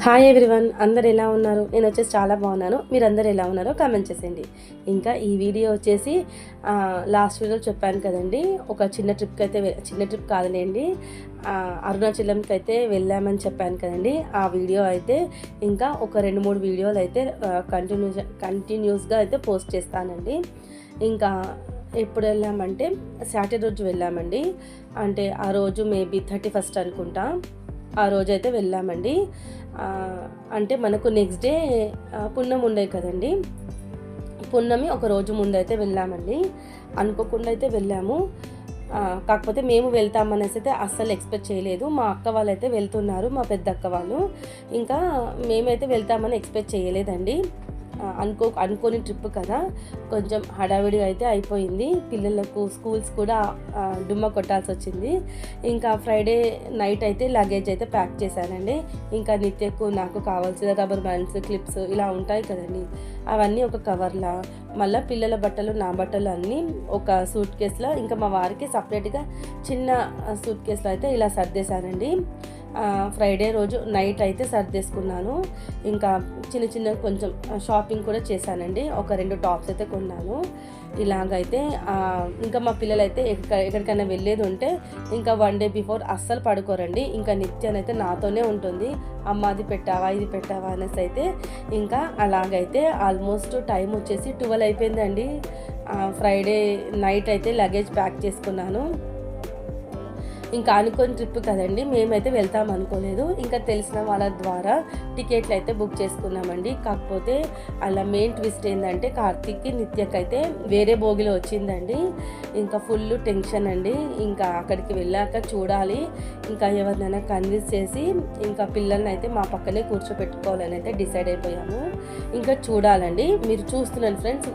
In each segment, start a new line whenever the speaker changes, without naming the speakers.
Hi everyone, అందరు ఎలా ఉన్నారు? నేను వచ్చేసి చాలా బాగున్నాను. మీరందరూ ఎలా ఉన్నారో కామెంట్ చేసేయండి. ఇంకా ఈ వీడియో వచ్చేసి లాస్ట్ వీడియోలో చెప్పాను కదండి, ఒక చిన్న ట్రిప్ కాదులేండి, అరుణాచలంకి అయితే వెళ్ళామని చెప్పాను కదండి. ఆ వీడియో అయితే ఇంకా ఒక 2-3 వీడియోలు అయితే కంటిన్యూస్గా అయితే పోస్ట్ చేస్తానండి. ఇంకా ఎప్పుడు వెళ్ళామంటే సాటర్డే రోజు వెళ్ళామండి. అంటే ఆ రోజు మేబీ 31st అనుకుంటా. ఆ రోజైతే వెళ్ళామండి. అంటే మనకు నెక్స్ట్ డే పున్నం ఉండే కదండి. పున్నమి ఒక రోజు ముందైతే వెళ్ళామండి. అనుకోకుండా అయితే వెళ్ళాము. కాకపోతే మేము వెళ్తామనేసి అయితే అస్సలు ఎక్స్పెక్ట్ చేయలేదు. మా అక్క వాళ్ళు అయితే వెళ్తున్నారు, మా పెద్ద అక్క వాళ్ళు. ఇంకా మేమైతే వెళ్తామని ఎక్స్పెక్ట్ చేయలేదండి. అనుకోని ట్రిప్ కదా, కొంచెం హడావిడిగా అయితే అయిపోయింది. పిల్లలకు స్కూల్స్ కూడా డుమ్మ కొట్టాల్సి వచ్చింది. ఇంకా ఫ్రైడే నైట్ అయితే లగేజ్ అయితే ప్యాక్ చేశానండి. ఇంకా నిత్యకు నాకు కావాల్సిన రబ్బర్ బ్యాండ్స్, క్లిప్స్ ఇలా ఉంటాయి కదండి, అవన్నీ ఒక కవర్లా, మళ్ళీ పిల్లల బట్టలు, నా బట్టలు అన్నీ ఒక సూట్ కేసులో, ఇంకా మా వారికి సపరేట్గా చిన్న సూట్ కేసులో అయితే ఇలా సర్దేశానండి. ఫ్రైడే రోజు నైట్ అయితే సర్దేసుకున్నాను. ఇంకా చిన్న కొంచెం షాపింగ్ కూడా చేశానండి. ఒక 2 టాప్స్ అయితే కొన్నాను. ఇలాగైతే ఇంకా మా పిల్లలు అయితే ఎక్కడికైనా వెళ్ళేది ఉంటే ఇంకా 1 డే బిఫోర్ అస్సలు పడుకోరండి. ఇంకా నిత్యానైతే నాతోనే ఉంటుంది. అమ్మ అది పెట్టావా, ఇది పెట్టావా అనేసి అయితే. ఇంకా అలాగైతే ఆల్మోస్ట్ టైం వచ్చేసి 12 అయిపోయిందండి. ఫ్రైడే నైట్ అయితే లగేజ్ ప్యాక్ చేసుకున్నాను. ఇంకా అనుకోని ట్రిప్ కదండి, మేమైతే వెళ్తాం అనుకోలేదు. ఇంకా తెలిసిన వాళ్ళ ద్వారా టికెట్లు అయితే బుక్ చేసుకున్నామండి. కాకపోతే అలా మెయిన్ ట్విస్ట్ ఏంటంటే కార్తీక్కి, నిత్యకైతే వేరే బోగిలో వచ్చిందండి. ఇంకా ఫుల్ టెన్షన్ అండి. ఇంకా అక్కడికి వెళ్ళాక చూడాలి, ఇంకా ఎవరినైనా కన్విన్స్ చేసి ఇంకా పిల్లల్ని అయితే మా పక్కనే కూర్చోపెట్టుకోవాలని అయితే డిసైడ్ అయిపోయాము. ఇంకా చూడాలండి, మీరు చూస్తున్నాను ఫ్రెండ్స్,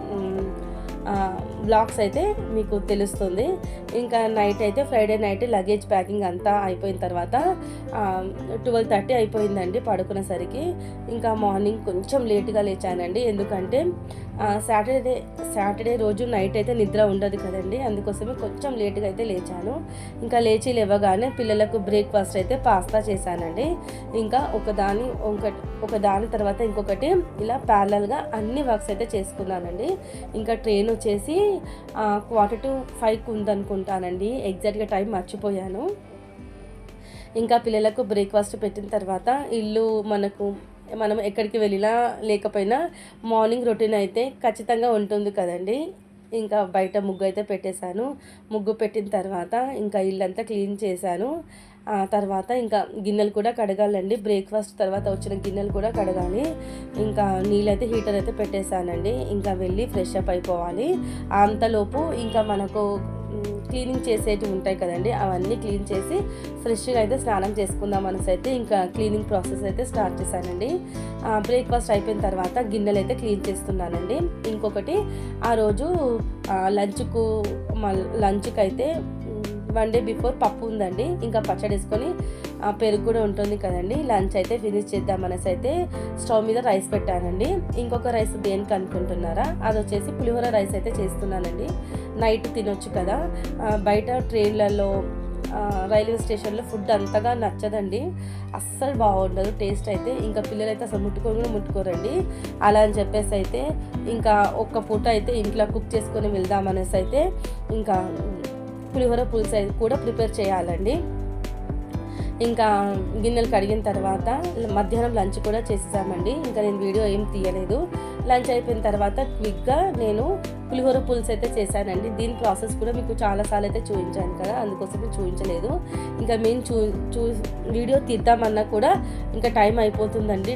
బ్లాగ్స్ అయితే మీకు తెలుస్తుంది. ఇంకా నైట్ అయితే ఫ్రైడే నైట్ లగేజ్ ప్యాకింగ్ అంతా అయిపోయిన తర్వాత 12:30 అయిపోయిందండి పడుకునేసరికి. ఇంకా మార్నింగ్ కొంచెం లేట్గా లేచానండి, ఎందుకంటే సాటర్డే రోజు నైట్ అయితే నిద్ర ఉండదు కదండి, అందుకోసమే కొంచెం లేట్గా అయితే లేచాను. ఇంకా లేవగానే పిల్లలకు బ్రేక్ఫాస్ట్ అయితే పాస్తా చేశానండి. ఇంకా ఒకదాని తర్వాత ఇంకొకటి ఇలా ప్యారలల్గా అన్ని వర్క్స్ అయితే చేసుకున్నానండి. ఇంకా ట్రైన్ వచ్చేసి 4:45 ఉందనుకుంటానండి, ఎగ్జాక్ట్గా టైం మర్చిపోయాను. ఇంకా పిల్లలకు బ్రేక్ఫాస్ట్ పెట్టిన తర్వాత ఇల్లు మనం ఎక్కడికి వెళ్ళినా లేకపోయినా మార్నింగ్ రొటీన్ అయితే ఖచ్చితంగా ఉంటుంది కదండి. ఇంకా బయట ముగ్గు అయితే పెట్టేశాను. ముగ్గు పెట్టిన తర్వాత ఇంకా ఇల్లంతా క్లీన్ చేశాను. తర్వాత ఇంకా గిన్నెలు కూడా కడగాలండి. బ్రేక్ఫాస్ట్ తర్వాత వచ్చిన గిన్నెలు కూడా కడగాలి. ఇంకా నీళ్ళైతే హీటర్ అయితే పెట్టేశానండి. ఇంకా వెళ్ళి ఫ్రెష్ అప్ అయిపోవాలి. అంతలోపు ఇంకా మనకు క్లీనింగ్ చేసేటివి ఉంటాయి కదండి, అవన్నీ క్లీన్ చేసి ఫ్రెష్గా అయితే స్నానం చేసుకుందాం అనేసి అయితే ఇంకా క్లీనింగ్ ప్రాసెస్ అయితే స్టార్ట్ చేశానండి. బ్రేక్ఫాస్ట్ అయిపోయిన తర్వాత గిన్నెలు అయితే క్లీన్ చేస్తున్నానండి. ఇంకొకటి ఆ రోజు లంచ్కి అయితే 1 డే బిఫోర్ పప్పు ఉందండి. ఇంకా పచ్చడి వేసుకొని పెరుగు కూడా ఉంటుంది కదండి. లంచ్ అయితే ఫినిష్ చేద్దామనేసి అయితే స్టవ్ మీద రైస్ పెట్టానండి. ఇంకొక రైస్ దేనికి అనుకుంటున్నారా, అది వచ్చేసి పులిహోర రైస్ అయితే చేస్తున్నానండి. నైట్ తినొచ్చు కదా. బయట ట్రైన్లలో, రైల్వే స్టేషన్లో ఫుడ్ అంతగా నచ్చదండి, అస్సలు బాగుండదు టేస్ట్ అయితే. ఇంకా పిల్లలు అయితే అసలు ముట్టుకోరండి. అలా అని చెప్పేసి అయితే ఇంకా ఒక్క పూట అయితే ఇంట్లో కుక్ చేసుకొని వెళ్దామనేసి అయితే ఇంకా పులిహోర పులుసు కూడా ప్రిపేర్ చేయాలండి. ఇంకా గిన్నెలు కడిగిన తర్వాత మధ్యాహ్నం లంచ్ కూడా చేసేసామండి. ఇంకా నేను వీడియో ఏం తీయలేదు. లంచ్ అయిపోయిన తర్వాత క్విక్గా నేను పులిహోర పులుసు అయితే చేశానండి. దీని ప్రాసెస్ కూడా మీకు చాలాసార్లు అయితే చూపించాను కదా, అందుకోసమే చూపించలేదు. ఇంకా మేము వీడియో తీద్దామన్నా కూడా ఇంకా టైం అయిపోతుందండి.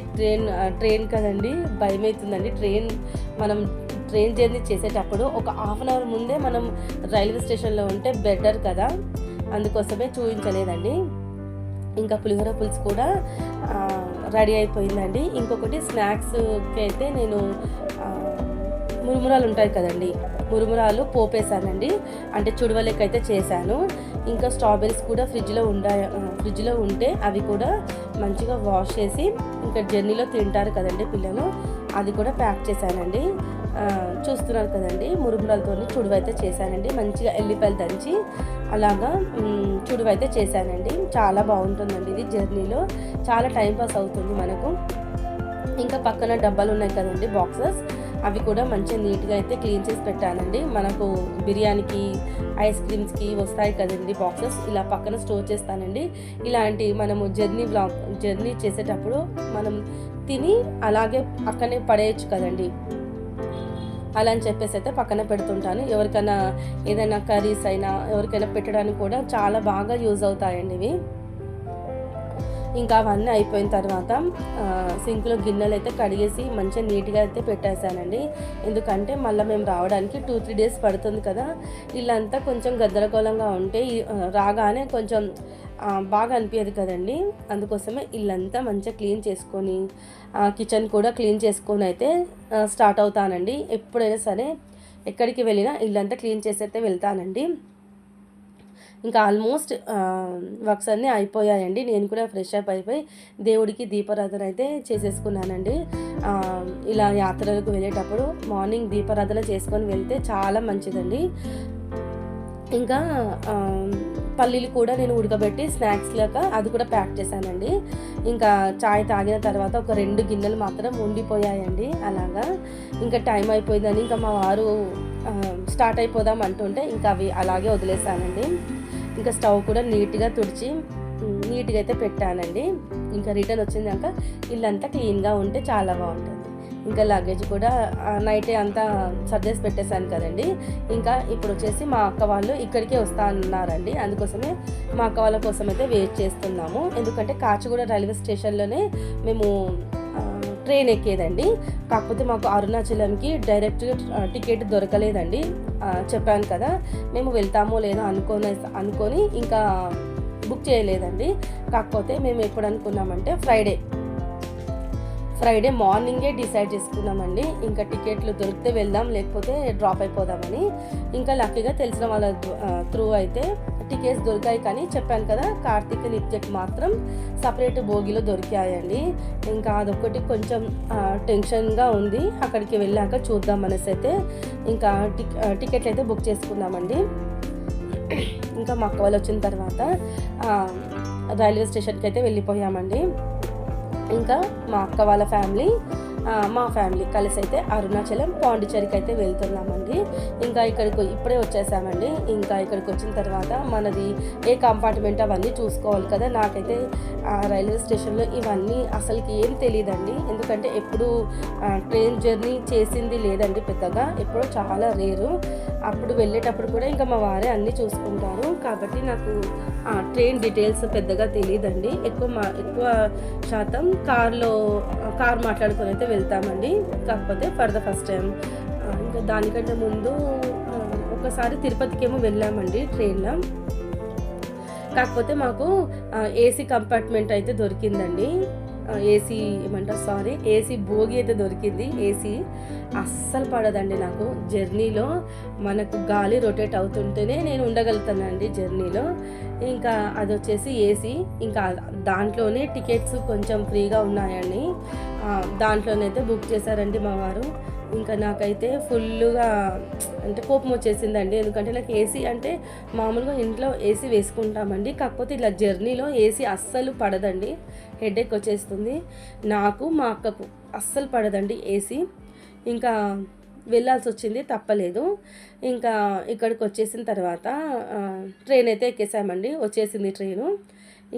ట్రైన్ కదండి, భయం అవుతుందండి. ట్రైన్ జర్నీ చేసేటప్పుడు ఒక హాఫ్ అన్ అవర్ ముందే మనం రైల్వే స్టేషన్లో ఉంటే బెటర్ కదా, అందుకోసమే చూపించలేదండి. ఇంకా పులిహోర పులుసు కూడా రెడీ అయిపోయిందండి. ఇంకొకటి స్నాక్స్కి అయితే నేను మురుమురాలు ఉంటాయి కదండి, మురుమురాలు పోపేశానండి. అంటే చుడవలకైతే చేశాను. ఇంకా స్ట్రాబెరీస్ కూడా ఫ్రిడ్జ్లో ఉంటే అవి కూడా మంచిగా వాష్ చేసి ఇంకా జర్నీలో తింటారు కదండి పిల్లలు, అది కూడా ప్యాక్ చేశానండి. చూస్తున్నారు కదండి, మురుమురాలతో చుడువైతే చేశానండి. మంచిగా ఎల్లిపాయలు దంచి అలాగా చుడువైతే చేశానండి. చాలా బాగుంటుందండి ఇది. జర్నీలో చాలా టైంపాస్ అవుతుంది మనకు. ఇంకా పక్కన డబ్బాలు ఉన్నాయి కదండి, బాక్సెస్, అవి కూడా మంచిగా నీట్గా అయితే క్లీన్ చేసి పెట్టానండి. మనకు బిర్యానీకి, ఐస్ క్రీమ్స్కి వస్తాయి కదండి బాక్సెస్, ఇలా పక్కన స్టోర్ చేస్తానండి. ఇలాంటి మనము జర్నీ చేసేటప్పుడు మనం తిని అలాగే పక్కనే పడేయచ్చు కదండి, అలా అని చెప్పేసి అయితే పక్కన పెడుతుంటాను. ఎవరికైనా ఏదైనా కర్రీస్ అయినా ఎవరికైనా పెట్టడానికి కూడా చాలా బాగా యూజ్ అవుతాయండి ఇవి. ఇంకా అవన్నీ అయిపోయిన తర్వాత సింక్లో గిన్నెలు అయితే కడిగేసి మంచిగా నీట్గా అయితే పెట్టేశానండి. ఎందుకంటే మళ్ళీ మేము రావడానికి 2-3 డేస్ పడుతుంది కదా. ఇల్లంతా కొంచెం గద్దరగోళంగా ఉంటే రాగానే కొంచెం బాగా అనిపించదు కదండి. అందుకోసమే ఇల్లంతా మంచిగా క్లీన్ చేసుకొని కిచెన్ కూడా క్లీన్ చేసుకొని అయితే స్టార్ట్ అవుతానండి. ఎప్పుడైనా సరే ఎక్కడికి వెళ్ళినా ఇల్లంతా క్లీన్ చేసి అయితే వెళ్తానండి. ఇంకా ఆల్మోస్ట్ వర్క్స్ అన్నీ అయిపోయాయండి. నేను కూడా ఫ్రెష్ అప్ అయిపోయి దేవుడికి దీపారాధన అయితే చేసేసుకున్నానండి. ఇలా యాత్రలకు వెళ్ళేటప్పుడు మార్నింగ్ దీపారాధన చేసుకొని వెళ్తే చాలా మంచిదండి. ఇంకా పల్లీలు కూడా నేను ఉడకబెట్టి స్నాక్స్ లాగా అది కూడా ప్యాక్ చేశానండి. ఇంకా చాయ్ తాగిన తర్వాత ఒక 2 గిన్నెలు మాత్రం ఉండిపోయాయండి. అలాగా ఇంకా టైం అయిపోయిందని ఇంకా మా వారు స్టార్ట్ అయిపోదాం అంటుంటే ఇంకా అవి అలాగే వదిలేసానండి. ఇంకా స్టవ్ కూడా నీట్గా తుడిచి నీట్గా అయితే పెట్టానండి. ఇంకా రిటర్న్ వచ్చిందాక ఇల్లంతా క్లీన్గా ఉంటే చాలా బాగుంటుంది. ఇంకా లగేజ్ కూడా నైటే అంతా సర్దేసి పెట్టేశాను కదండి. ఇంకా ఇప్పుడు వచ్చేసి మా అక్క వాళ్ళు ఇక్కడికే వస్తా అన్నారండి. అందుకోసమే మా అక్క వాళ్ళ కోసం అయితే వెయిట్ చేస్తున్నాము. ఎందుకంటే కాచిగూడ రైల్వే స్టేషన్లోనే మేము ట్రైన్ ఎక్కేదండి. కాకపోతే మాకు అరుణాచలంకి డైరెక్ట్గా టికెట్ దొరకలేదండి. చెప్పాను కదా, మేము వెళ్తామో లేదో అనుకొని ఇంకా బుక్ చేయలేదండి. కాకపోతే మేము ఎప్పుడు అనుకున్నామంటే ఫ్రైడే మార్నింగే డిసైడ్ చేసుకున్నామండి. ఇంకా టికెట్లు దొరికితే వెళ్దాం, లేకపోతే డ్రాప్ అయిపోదామని. ఇంకా లక్కీగా తెలిసిన వాళ్ళ త్రూ అయితే టికెట్స్ దొరికాయి. కానీ చెప్పాను కదా, కార్తీక్ నిత్యకి మాత్రం సపరేట్ బోగిలో దొరికాయండి. ఇంకా అదొకటి కొంచెం టెన్షన్గా ఉంది. అక్కడికి వెళ్ళాక చూద్దాం అనేసి అయితే ఇంకా టికెట్లు అయితే బుక్ చేసుకున్నామండి. ఇంకా మా అక్క వాళ్ళు వచ్చిన తర్వాత రైల్వే స్టేషన్కి అయితే వెళ్ళిపోయామండి. ఇంకా మా అక్క వాళ్ళ ఫ్యామిలీ, మా ఫ్యామిలీ కలిసి అయితే అరుణాచలం పాండిచేరికి అయితే వెళ్తున్నామండి. ఇంకా ఇక్కడికి ఇప్పుడే వచ్చేసామండి. ఇంకా ఇక్కడికి వచ్చిన తర్వాత మనది ఏ కంపార్ట్మెంట్ అవన్నీ చూసుకోవాలి కదా. నాకైతే రైల్వే స్టేషన్లో ఇవన్నీ అసలుకి ఏం తెలియదండి. ఎందుకంటే ఎప్పుడు ట్రైన్ జర్నీ చేసింది లేదండి పెద్దగా, ఎప్పుడో చాలా రేరు. అప్పుడు వెళ్ళేటప్పుడు కూడా ఇంకా మా వారే అన్నీ చూసుకుంటారు. కాబట్టి నాకు ట్రైన్ డీటెయిల్స్ పెద్దగా తెలియదండి. ఎక్కువ శాతం కార్ మాట్లాడుకొని అయితే వెళ్తామండి. కాకపోతే ఫర్ ద ఫస్ట్ టైం. ఇంకా దానికంటే ముందు ఒకసారి తిరుపతికి ఏమో వెళ్ళామండి ట్రైన్లో. కాకపోతే మాకు ఏసీ కంపార్ట్మెంట్ అయితే దొరికిందండి. ఏసీ బోగి అయితే దొరికింది. ఏసీ అస్సలు పడదండి నాకు. జర్నీలో మనకు గాలి రొటేట్ అవుతుంటేనే నేను ఉండగలుగుతానండి జర్నీలో. ఇంకా అది వచ్చేసి ఏసీ. ఇంకా దాంట్లోనే టికెట్స్ కొంచెం ఫ్రీగా ఉన్నాయని దాంట్లోనైతే బుక్ చేశారండి మా వారు. ఇంకా నాకైతే ఫుల్గా అంటే కోపం వచ్చేసిందండి. ఎందుకంటే నాకు ఏసీ అంటే మామూలుగా ఇంట్లో ఏసీ వేసుకుంటామండి. కాకపోతే ఇలా జర్నీలో ఏసీ అస్సలు పడదండి, హెడేక్ వచ్చేస్తుంది. నాకు మా అక్కకు అస్సలు పడదండి ఏసీ. ఇంకా వెళ్ళాల్సి వచ్చింది, తప్పలేదు. ఇంకా ఇక్కడికి వచ్చేసిన తర్వాత ట్రైన్ అయితే ఎక్కేసామండి. వచ్చేసింది ట్రైను.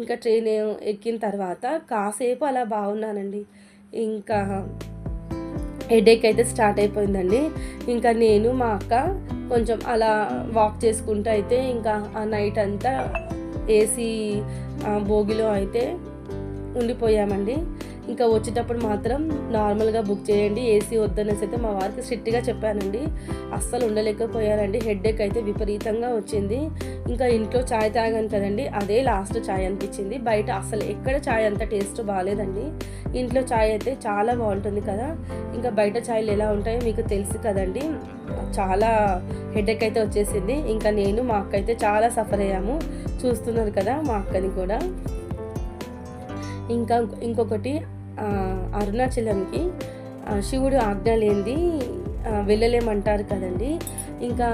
ఇంకా ట్రైన్ ఎక్కిన తర్వాత కాసేపు అలా బాగున్నానండి. ఇంకా హెడేక్ అయితే స్టార్ట్ అయిపోయిందండి. ఇంకా నేను మా అక్క కొంచెం అలా వాక్ చేసుకుంటూ అయితే ఇంకా ఆ నైట్ అంతా ఏసీ బోగిలో అయితే ఉండిపోయామండి. ఇంకా వచ్చేటప్పుడు మాత్రం నార్మల్గా బుక్ చేయండి, ఏసీ వద్దనేసి అయితే మా వారికి స్ట్రిక్ట్గా చెప్పానండి. అస్సలు ఉండలేకపోయారండి. హెడేక్ అయితే విపరీతంగా వచ్చింది. ఇంకా ఇంట్లో చాయ్ తాగాను కదండి, అదే లాస్ట్ చాయ్ అనిపించింది. బయట అసలు ఎక్కడ చాయ్ అంత టేస్ట్ బాగాలేదండి. ఇంట్లో చాయ్ అయితే చాలా బాగుంటుంది కదా. ఇంకా బయట చాయ్లు ఎలా ఉంటాయో మీకు తెలుసు కదండి. చాలా హెడేక్ అయితే వచ్చేసింది. ఇంకా నేను మా అక్క అయితే చాలా సఫర్ అయ్యాము. చూస్తున్నారు కదా మా అక్కని కూడా. ఇంకొకటి, అరుణాచలంకి శివుడు ఆజ్ఞ లేనిది వెళ్ళలేమంటారు కదండి. ఇంకా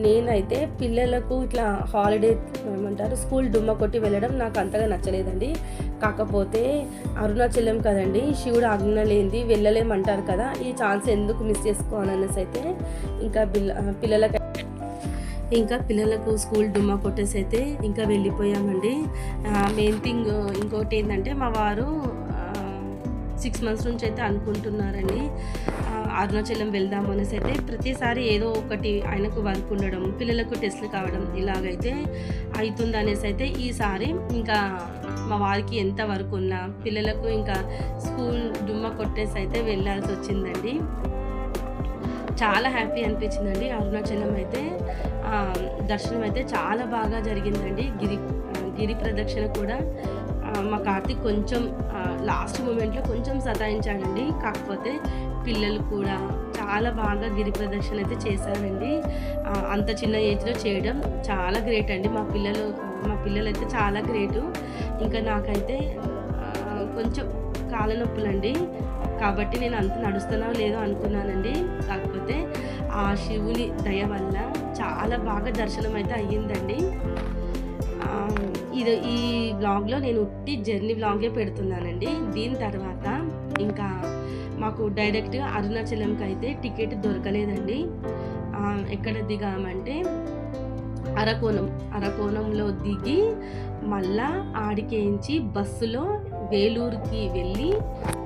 నేనైతే పిల్లలకు ఇట్లా హాలిడే ఏమంటారు స్కూల్ డుమ్మ కొట్టి వెళ్ళడం నాకు అంతగా నచ్చలేదండి. కాకపోతే అరుణాచలం కదండి, శివుడు ఆజ్ఞ లేనిది వెళ్ళలేమంటారు కదా, ఈ ఛాన్స్ ఎందుకు మిస్ చేసుకోవాలనేసి అయితే ఇంకా పిల్లలకు స్కూల్ డుమ్మా కొట్టేసి అయితే ఇంకా వెళ్ళిపోయామండి. మెయిన్ థింగ్ ఇంకోటి ఏంటంటే మా వారు 6 months నుంచి అయితే అనుకుంటున్నారండి అరుణాచలం వెళ్దాము అనేసి అయితే. ప్రతిసారి ఏదో ఒకటి ఆయనకు వర్క్ ఉండడం, పిల్లలకు టెస్టులు కావడం ఇలాగైతే అవుతుంది అనేసి అయితే ఈసారి ఇంకా మా వారికి ఎంత వర్క్ ఉన్నా పిల్లలకు ఇంకా స్కూల్ డుమ్మా కొట్టేసి అయితే వెళ్ళాల్సి వచ్చిందండి. చాలా హ్యాపీ అనిపించిందండి. అరుణాచలం అయితే దర్శనం అయితే చాలా బాగా జరిగిందండి. గిరి ప్రదక్షిణ కూడా మా కార్తీక్ కొంచెం లాస్ట్ మూమెంట్లో కొంచెం సతాయించాడండి. కాకపోతే పిల్లలు కూడా చాలా బాగా గిరి ప్రదక్షిణ అయితే చేశారండి. అంత చిన్న ఏజ్లో చేయడం చాలా గ్రేట్ అండి. మా పిల్లలు అయితే చాలా గ్రేటు. ఇంకా నాకైతే కొంచెం కాళ్ళ నొప్పులండి, కాబట్టి నేను అంత నడుస్తున్నావు లేదో అనుకున్నానండి. కాకపోతే ఆ శివుని దయ వల్ల చాలా బాగా దర్శనం అయితే అయ్యిందండి. ఈ బ్లాగ్లో నేను ఉట్టి జర్నీ బ్లాగే పెడుతున్నానండి. దీని తర్వాత ఇంకా మాకు డైరెక్ట్గా అరుణాచలంకి అయితే టికెట్ దొరకలేదండి. ఎక్కడ దిగామంటే అరకోణంలో దిగి మళ్ళా ఆడికేయించి బస్సులో వేలూరుకి వెళ్ళి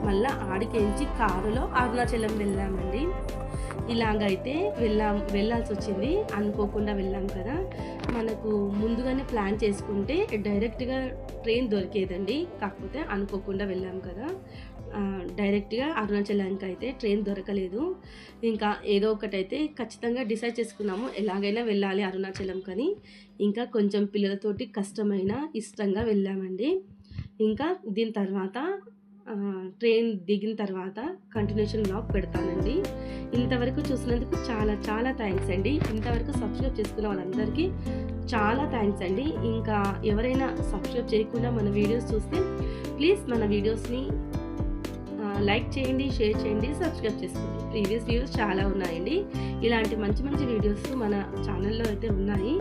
మళ్ళీ ఆడికేయించి కారులో అరుణాచలం వెళ్ళామండి. ఇలాగైతే వెళ్ళాల్సి వచ్చింది. అనుకోకుండా వెళ్ళాం కదా, మనకు ముందుగానే ప్లాన్ చేసుకుంటే డైరెక్ట్గా ట్రైన్ దొరికేదండి. కాకపోతే అనుకోకుండా వెళ్ళాం కదా, డైరెక్ట్గా అరుణాచలానికి అయితే ట్రైన్ దొరకలేదు. ఇంకా ఏదో ఒకటైతే ఖచ్చితంగా డిసైడ్ చేసుకున్నాము, ఎలాగైనా వెళ్ళాలి అరుణాచలం కానీ. ఇంకా కొంచెం పిల్లలతోటి కష్టమైన ఇష్టంగా వెళ్ళామండి. ఇంకా దీని తర్వాత ట్రైన్ దిగిన తర్వాత కంటిన్యూషన్ బ్లాగ్ పెడతానండి. ఇంతవరకు చూసినందుకు చాలా చాలా థ్యాంక్స్ అండి. ఇంతవరకు సబ్స్క్రైబ్ చేసుకున్న వాళ్ళందరికీ చాలా థ్యాంక్స్ అండి. ఇంకా ఎవరైనా సబ్స్క్రైబ్ చేయకుండా మన వీడియోస్ చూస్తే ప్లీజ్ మన వీడియోస్ని లైక్ చేయండి, షేర్ చేయండి, సబ్స్క్రైబ్ చేసుకోండి. ప్రీవియస్ వీడియోస్ చాలా ఉన్నాయండి. ఇలాంటి మంచి మంచి వీడియోస్ మన ఛానల్లో అయితే ఉన్నాయి.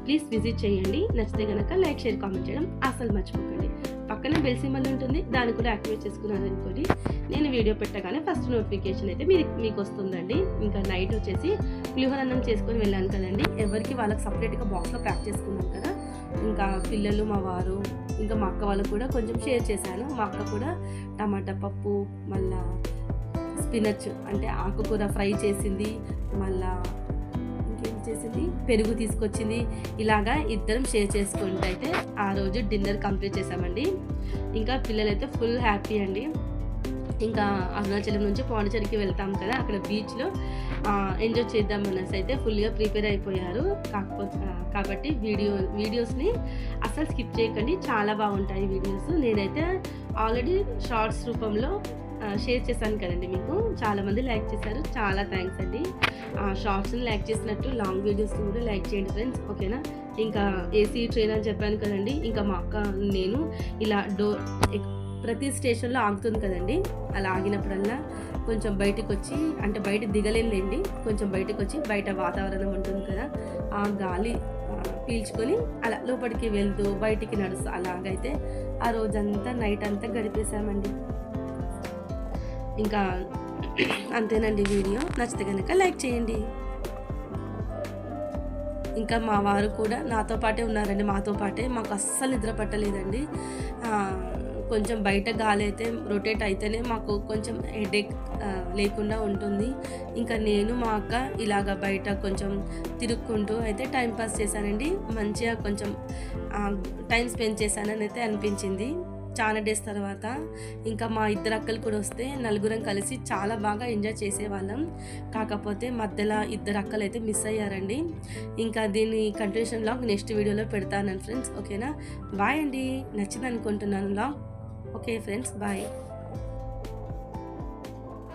ప్లీజ్ విజిట్ చేయండి. నచ్చితే కనుక లైక్, షేర్, కామెంట్ చేయడం అసలు మర్చిపోకండి. పక్కనే బెల్ సింబల్ ఉంటుంది, దాన్ని కూడా యాక్టివేట్ చేసుకున్నాను అనుకోండి, నేను వీడియో పెట్టగానే ఫస్ట్ నోటిఫికేషన్ అయితే మీకు వస్తుందండి. ఇంకా నైట్ వచ్చేసి పులిహోర అన్నం చేసుకొని వెళ్ళాను కదండి. ఎవరికి వాళ్ళకి సపరేట్గా బాక్స్లో ప్యాక్ చేసుకున్నాం కదా. ఇంకా పిల్లలు, మా వారు, ఇంకా మా అక్క వాళ్ళు కూడా కొంచెం షేర్ చేశాను. మా అక్క కూడా టమాటా పప్పు, మళ్ళా స్పినచ్ అంటే ఆకుకూర ఫ్రై చేసింది, మళ్ళా ఇంకేం చేసింది, పెరుగు తీసుకొచ్చింది. ఇలాగా ఇద్దరం షేర్ చేసుకుంటూ అయితే ఆ రోజు డిన్నర్ కంప్లీట్ చేసామండి. ఇంకా పిల్లలైతే ఫుల్ హ్యాపీ అండి. ఇంకా అరుణాచలం నుంచి పాండిచేరికి వెళ్తాం కదా, అక్కడ బీచ్లో ఎంజాయ్ చేద్దాం అనేసి అయితే ఫుల్గా ప్రిపేర్ అయిపోయారు. కాబట్టి వీడియోస్ని అసలు స్కిప్ చేయకండి, చాలా బాగుంటాయి వీడియోస్. నేనైతే ఆల్రెడీ షార్ట్స్ రూపంలో షేర్ చేశాను కదండి, మీకు చాలామంది లైక్ చేశారు, చాలా థ్యాంక్స్ అండి. షార్ట్స్ని లైక్ చేసినట్టు లాంగ్ వీడియోస్ని కూడా లైక్ చేయండి ఫ్రెండ్స్, ఓకేనా. ఇంకా ఏసీ ట్రైన్ అని చెప్పాను కదండి. ఇంకా మా అక్క నేను ఇలా ప్రతి స్టేషన్లో ఆగుతుంది కదండి, అలా ఆగినప్పుడల్లా కొంచెం బయటకు వచ్చి, అంటే బయట దిగలేండి, కొంచెం బయటకు వచ్చి బయట వాతావరణం ఉంటుంది కదా, ఆ గాలి పీల్చుకొని అలా లోపలికి వెళ్తూ బయటికి నడుస్తూ అలాగైతే ఆ రోజంతా నైట్ అంతా గడిపేశామండి. ఇంకా అంతేనండి. వీడియో నచ్చితే కనుక లైక్ చేయండి. ఇంకా మా వారు కూడా నాతో పాటే ఉన్నారండి, మాతో పాటే. మాకు అస్సలు నిద్ర పట్టలేదండి. కొంచెం బయట గాలి అయితే రొటేట్ అయితేనే మాకు కొంచెం హెడేక్ లేకుండా ఉంటుంది. ఇంకా నేను మా అక్క ఇలాగ బయట కొంచెం తిరుక్కుంటూ అయితే టైంపాస్ చేశానండి. మంచిగా కొంచెం టైం స్పెండ్ చేశానని అయితే అనిపించింది చాలా డేస్ తర్వాత. ఇంకా మా ఇద్దరు అక్కలు కూడా వస్తే నలుగురం కలిసి చాలా బాగా ఎంజాయ్ చేసేవాళ్ళం. కాకపోతే మధ్యలో ఇద్దరు అక్కలు అయితే మిస్ అయ్యారండి. ఇంకా దీని కంటిన్యూషన్ వ్లాగ్ నెక్స్ట్ వీడియోలో పెడతాను ఫ్రెండ్స్, ఓకేనా. బాయ్ అండి. నచ్చింది అనుకుంటున్నాను వ్లాగ్. Okay friends, bye.